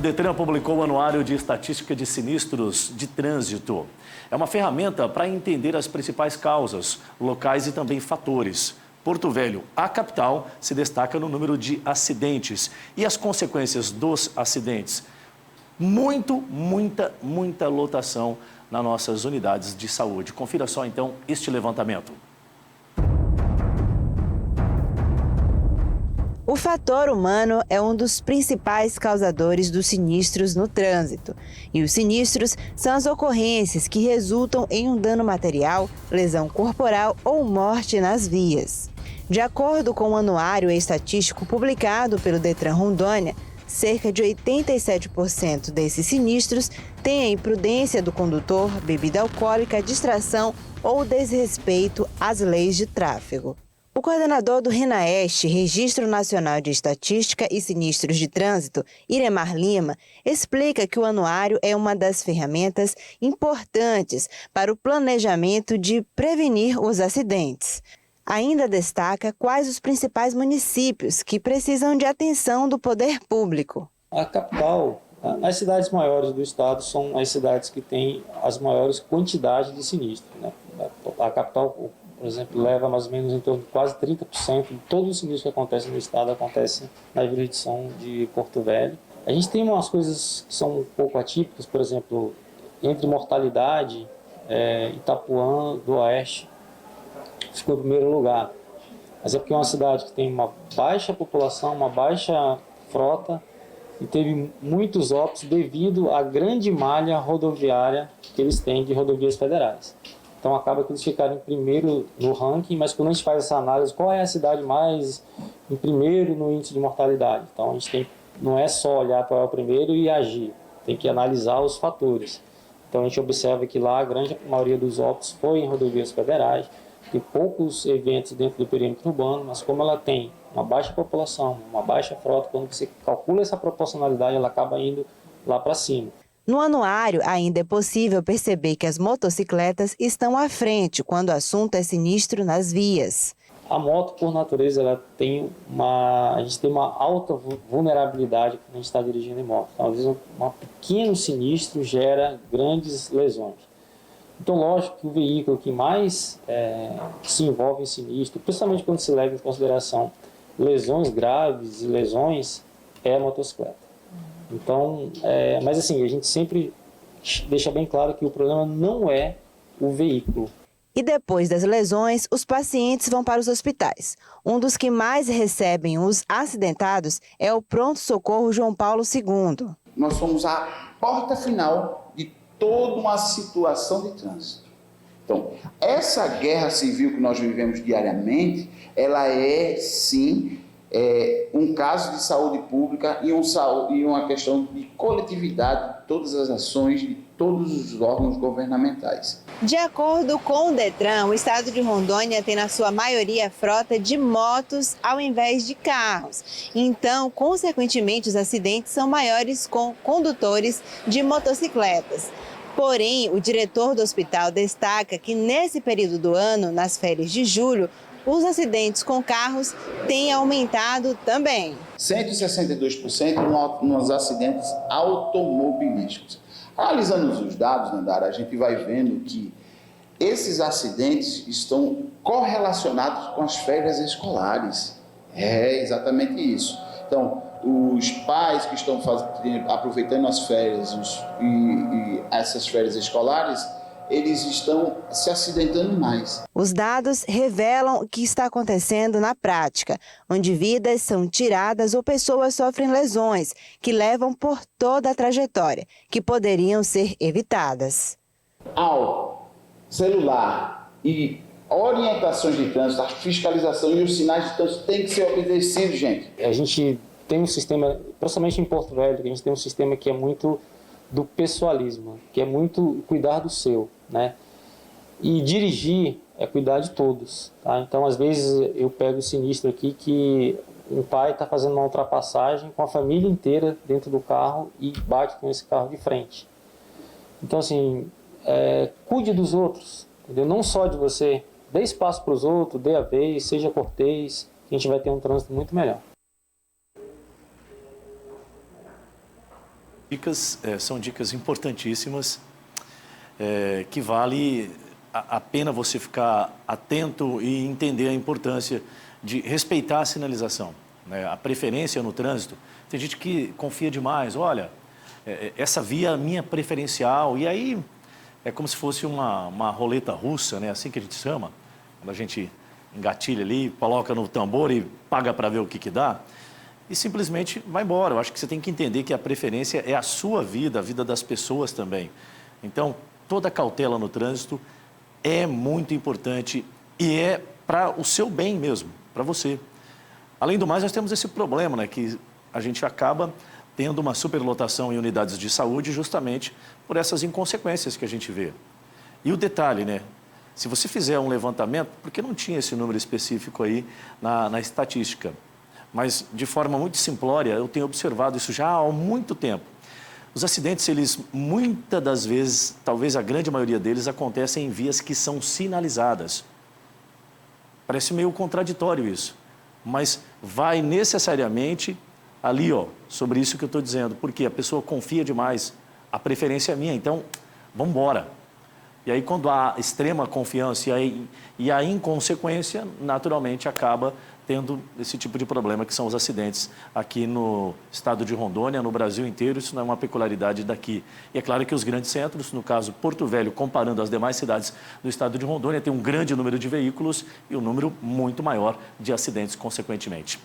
Detran publicou o Anuário de Estatística de Sinistros de Trânsito. É uma ferramenta para entender as principais causas, locais e também fatores. Porto Velho, a capital, se destaca no número de acidentes e as consequências dos acidentes. Muita lotação nas nossas unidades de saúde. Confira só, então, este levantamento. O fator humano é um dos principais causadores dos sinistros no trânsito. E os sinistros são as ocorrências que resultam em um dano material, lesão corporal ou morte nas vias. De acordo com o Anuário Estatístico publicado pelo Detran Rondônia, cerca de 87% desses sinistros têm a imprudência do condutor, bebida alcoólica, distração ou desrespeito às leis de tráfego. O coordenador do RENAEST, Registro Nacional de Estatística e Sinistros de Trânsito, Iremar Lima, explica que o anuário é uma das ferramentas importantes para o planejamento de prevenir os acidentes. Ainda destaca quais os principais municípios que precisam de atenção do poder público. A capital, as cidades maiores do estado são as cidades que têm as maiores quantidades de sinistros, né? A capital, por exemplo, leva mais ou menos em torno de quase 30% de todos os sinistros que acontecem no estado acontecem na jurisdição de Porto Velho. A gente tem umas coisas que são um pouco atípicas, por exemplo, entre mortalidade, Itapuã do Oeste ficou em primeiro lugar. Mas é porque é uma cidade que tem uma baixa população, uma baixa frota e teve muitos óbitos devido à grande malha rodoviária que eles têm de rodovias federais. Então acaba que eles ficaram em primeiro no ranking, mas quando a gente faz essa análise, qual é a cidade mais em primeiro no índice de mortalidade? Então a gente não é só olhar para o primeiro e agir, tem que analisar os fatores. Então a gente observa que lá a grande maioria dos óbitos foi em rodovias federais, tem poucos eventos dentro do perímetro urbano, mas como ela tem uma baixa população, uma baixa frota, quando você calcula essa proporcionalidade, ela acaba indo lá para cima. No anuário, ainda é possível perceber que as motocicletas estão à frente quando o assunto é sinistro nas vias. A moto, por natureza, a gente tem uma alta vulnerabilidade quando a gente está dirigindo em moto. Então, às vezes, um pequeno sinistro gera grandes lesões. Então, lógico que o veículo que mais se envolve em sinistro, principalmente quando se leva em consideração lesões graves e lesões, é a motocicleta. Então, mas assim, a gente sempre deixa bem claro que o problema não é o veículo. E depois das lesões, os pacientes vão para os hospitais. Um dos que mais recebem os acidentados é o Pronto-Socorro João Paulo II. Nós somos a porta final de toda uma situação de trânsito. Então, essa guerra civil que nós vivemos diariamente, ela é, sim, um caso de saúde pública e uma questão de coletividade de todas as ações de todos os órgãos governamentais. De acordo com o Detran, o estado de Rondônia tem na sua maioria frota de motos ao invés de carros. Então, consequentemente, os acidentes são maiores com condutores de motocicletas. Porém, o diretor do hospital destaca que nesse período do ano, nas férias de julho, os acidentes com carros têm aumentado também. 162% nos acidentes automobilísticos. Analisando os dados, Nandara, a gente vai vendo que esses acidentes estão correlacionados com as férias escolares. É exatamente isso. Então, os pais que estão aproveitando as férias e essas férias escolares, eles estão se acidentando mais. Os dados revelam o que está acontecendo na prática, onde vidas são tiradas ou pessoas sofrem lesões que levam por toda a trajetória, que poderiam ser evitadas. Álcool, celular e orientações de trânsito, a fiscalização e os sinais de trânsito têm que ser obedecidos, gente. A gente tem um sistema, principalmente em Porto Velho, que a gente tem um sistema que é muito do pessoalismo, que é muito cuidar do seu, né? E dirigir é cuidar de todos, tá? Então, às vezes, eu pego o sinistro aqui que um pai está fazendo uma ultrapassagem com a família inteira dentro do carro e bate com esse carro de frente. Então, assim, cuide dos outros, entendeu? Não só de você. Dê espaço para os outros, dê a vez, seja cortês, que a gente vai ter um trânsito muito melhor. Dicas, são dicas importantíssimas, que vale a pena você ficar atento e entender a importância de respeitar a sinalização, né? A preferência no trânsito. Tem gente que confia demais, olha, essa via é minha preferencial, e aí é como se fosse uma roleta russa, né? Assim que a gente chama, quando a gente engatilha ali, coloca no tambor e paga para ver o que dá, e simplesmente vai embora. Eu acho que você tem que entender que a preferência é a sua vida, a vida das pessoas também. Então, toda cautela no trânsito é muito importante e é para o seu bem mesmo, para você. Além do mais, nós temos esse problema, né, que a gente acaba tendo uma superlotação em unidades de saúde justamente por essas inconsequências que a gente vê. E o detalhe, né, se você fizer um levantamento, porque não tinha esse número específico aí na estatística, mas de forma muito simplória, eu tenho observado isso já há muito tempo. Os acidentes, eles muitas das vezes, talvez a grande maioria deles, acontecem em vias que são sinalizadas. Parece meio contraditório isso, mas vai necessariamente ali, ó, sobre isso que eu estou dizendo, porque a pessoa confia demais, a preferência é minha, então vamos embora. E aí, quando há extrema confiança e a inconsequência, naturalmente acaba tendo esse tipo de problema, que são os acidentes aqui no estado de Rondônia, no Brasil inteiro. Isso não é uma peculiaridade daqui. E é claro que os grandes centros, no caso Porto Velho, comparando as demais cidades do estado de Rondônia, tem um grande número de veículos e um número muito maior de acidentes, consequentemente.